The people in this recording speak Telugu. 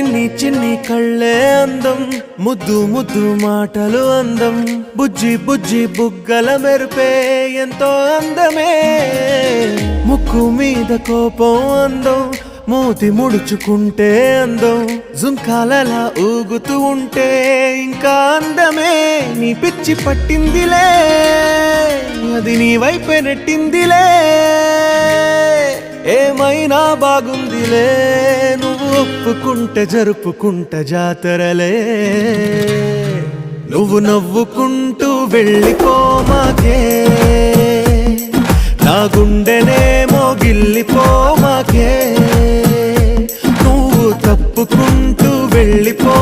చిన్ని చిన్ని కళ్ళే అందం, ముద్దు ముద్దు మాటలు అందం, బుజ్జి బుజ్జి బుగ్గల మెరుపే ఎంతో అందమే. ముక్కు మీద కోపం అందం, మూతి ముడుచుకుంటే అందం, జుంకాలలా ఊగుతూ ఉంటే ఇంకా అందమే. నీ పిచ్చి పట్టిందిలే, అది నీ వైపే నెట్టిందిలే. ఏమైనా బాగుందిలే, నువ్వు ఒప్పుకుంటే జరుపుకుంట జాతరలే. నువ్వు నవ్వుకుంటూ వెళ్ళిపోమాకే, నా గుండెనేమో గిల్లిపోమాకే. నువ్వు తప్పుకుంటూ వెళ్ళిపో